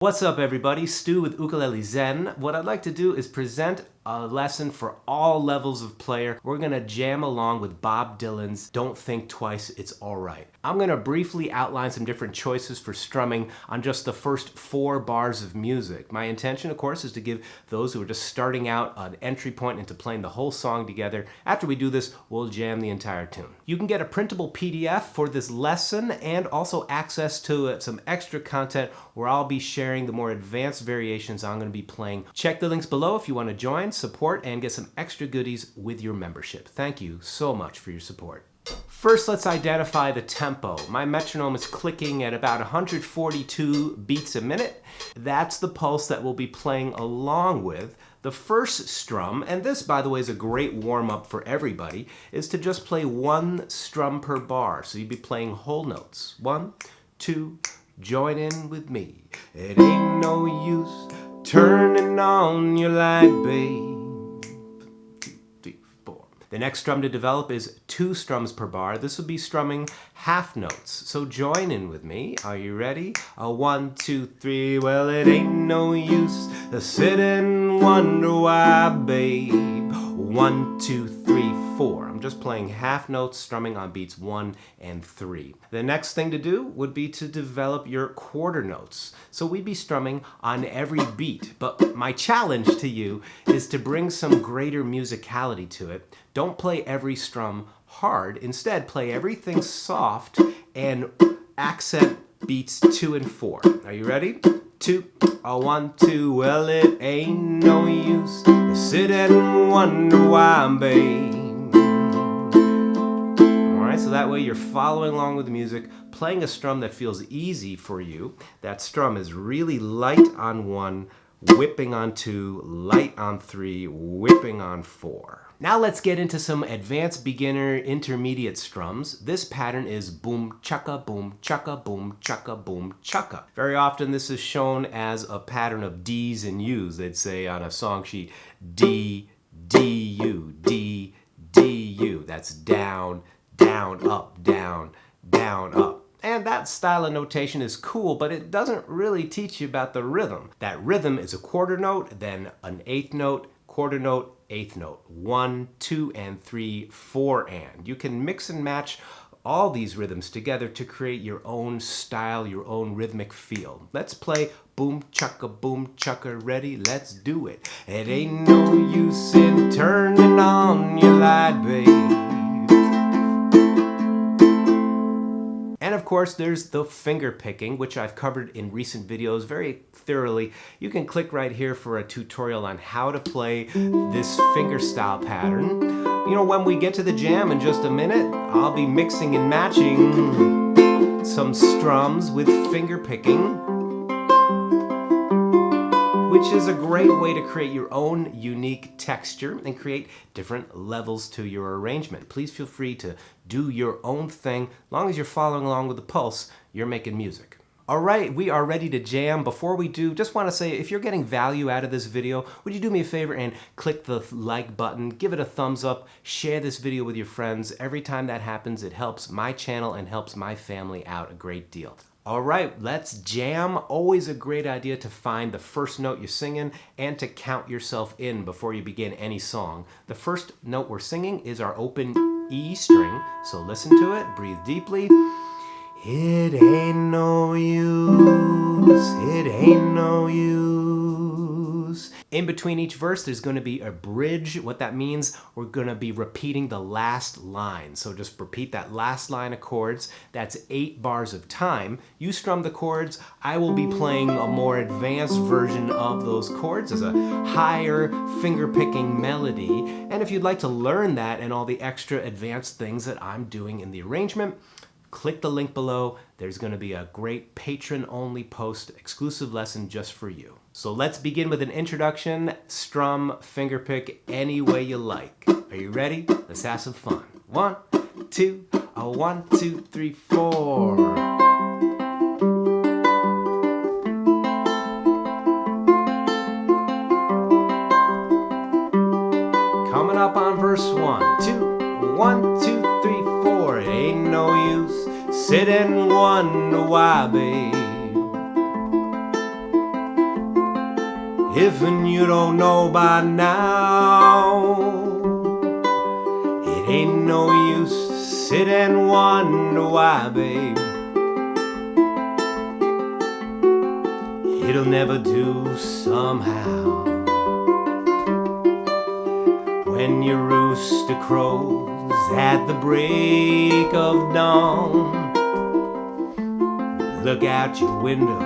What's up everybody, Stu with Ukulele Zen. What I'd like to do is present a lesson for all levels of player. We're gonna jam along with Bob Dylan's Don't Think Twice, It's Alright. I'm gonna briefly outline some different choices for strumming on just the first 4 bars of music. My intention, of course, is to give those who are just starting out an entry point into playing the whole song together. After we do this, we'll jam the entire tune. You can get a printable PDF for this lesson and also access to some extra content where I'll be sharing the more advanced variations I'm going to be playing. Check the links below if you want to join, support, and get some extra goodies with your membership. Thank you so much for your support. First, let's identify the tempo. My metronome is clicking at about 142 beats a minute. That's the pulse that we'll be playing along with. The first strum, and this, by the way, is a great warm-up for everybody, is to just play 1 strum per bar. So you'd be playing whole notes. 1, 2, join in with me. It ain't no use turning on your light, babe. 2, 3, 4. The next strum to develop is 2 strums per bar. This will be strumming half notes. So join in with me. Are you ready? 1, 2, 3. Well, it ain't no use to sit and wonder why, babe. 1, 2, 3, 4. I'm just playing half notes, strumming on beats 1 and 3. The next thing to do would be to develop your quarter notes. So we'd be strumming on every beat, but my challenge to you is to bring some greater musicality to it. Don't play every strum hard. Instead, play everything soft and accent beats 2 and 4. Are you ready? 2, 1, 2, well, it ain't no use to sit and wonder why, babe. Alright, so that way you're following along with the music, playing a strum that feels easy for you. That strum is really light on 1, whipping on 2, light on 3, whipping on 4. Now let's get into some advanced beginner intermediate strums. This pattern is boom chaka, boom chaka, boom chaka, boom chaka. Very often this is shown as a pattern of D's and U's. They'd say on a song sheet D, D, U, D, D, U. That's down, down, up, down, down, up. And that style of notation is cool, but it doesn't really teach you about the rhythm. That rhythm is a quarter note, then an 8th note, quarter note, 8th note. 1, 2, and 3, 4, and. You can mix and match all these rhythms together to create your own style, your own rhythmic feel. Let's play boom chaka, ready? Let's do it. It ain't no use in turning on your light, babe. And of course, there's the finger picking, which I've covered in recent videos very thoroughly. You can click right here for a tutorial on how to play this fingerstyle pattern. You know, when we get to the jam in just a minute, I'll be mixing and matching some strums with finger picking, which is a great way to create your own unique texture and create different levels to your arrangement. Please feel free to do your own thing. As long as you're following along with the pulse, you're making music. All right, we are ready to jam. Before we do, just want to say, if you're getting value out of this video, would you do me a favor and click the like button, give it a thumbs up, share this video with your friends. Every time that happens, it helps my channel and helps my family out a great deal. All right, let's jam. Always a great idea to find the first note you're singing and to count yourself in before you begin any song. The first note we're singing is our open E string, so listen to it, breathe deeply. It ain't no use, it ain't no use. In between each verse, there's going to be a bridge. What that means, we're going to be repeating the last line. So just repeat that last line of chords. That's 8 bars of time. You strum the chords. I will be playing a more advanced version of those chords as a higher finger-picking melody. And if you'd like to learn that and all the extra advanced things that I'm doing in the arrangement, click the link below. There's going to be a great patron-only post exclusive lesson just for you. So let's begin with an introduction, strum, fingerpick, any way you like. Are you ready? Let's have some fun. 1, 2, 1, 2, 3, 4. Coming up on verse 1, 2, 1, 2, 3, 4. It ain't no use sit and wonder why, babe. If you don't know by now, it ain't no use to sit and wonder why, babe. It'll never do somehow. When your rooster crows at the break of dawn, look out your window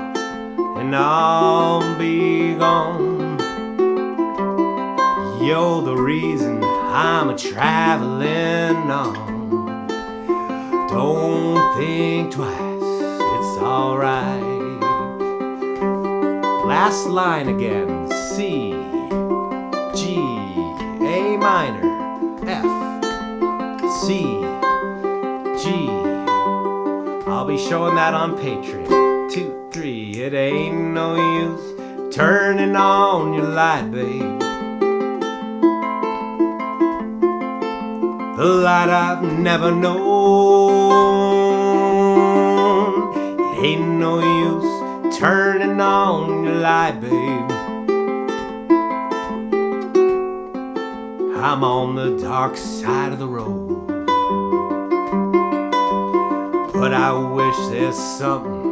and I'll be gone. You're the reason I'm a-traveling on. Don't think twice, it's alright. Last line again. C, G, A minor, F, C, G. I'll be showing that on Patreon. 2, 3, it ain't no use turning on your light, babe. The light I've never known. It ain't no use turning on your light, babe. I'm on the dark side of the road, but I wish there's something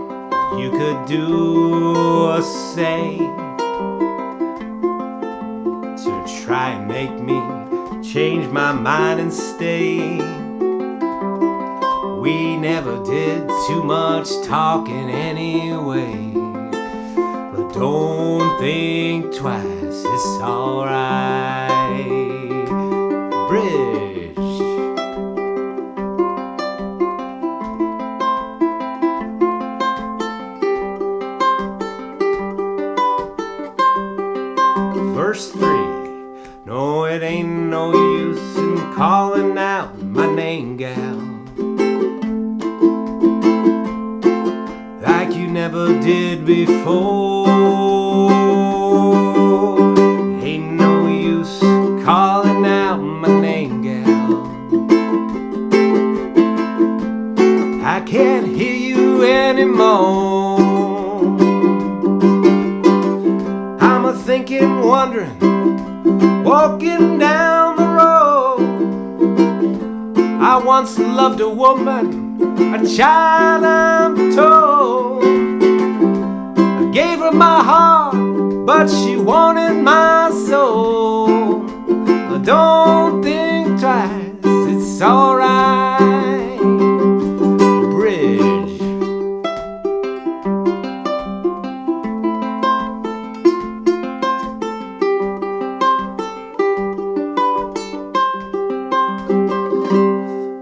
you could do or say to try and make me change my mind and stay. We never did too much talking anyway, but don't think twice, it's alright. Bridge. Verse 3. No, it ain't no use in calling out my name, gal, like you never did before. Ain't no use calling out my name, gal. I can't hear you anymore. I'm a-thinking, wondering, walking down the road. I once loved a woman, a child I'm told. I gave her my heart, but she wanted my soul. Don't think twice, it's alright. Bridge.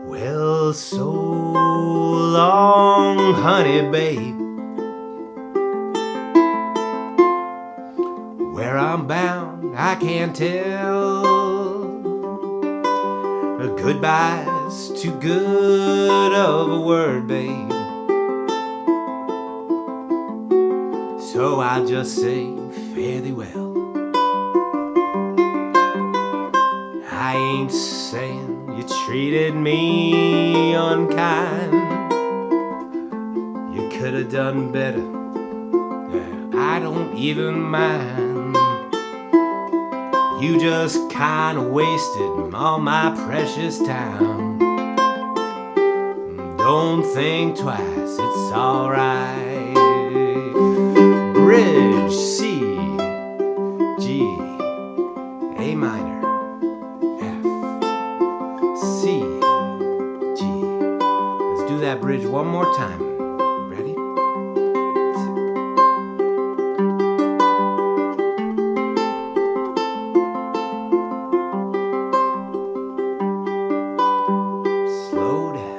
Well, so long, honey, babe. Where I'm bound, I can't tell. Goodbye's too good of a word, babe. So I'll just say fare thee well. I ain't saying you treated me unkind. You could have done better. I don't even mind. You just kinda wasted all my precious time. Don't think twice, it's alright. Bridge. C, G, A minor, F, C, G. Let's do that bridge one more time. Ready? Slow down.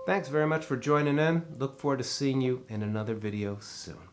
Thanks very much for joining in. Look forward to seeing you in another video soon.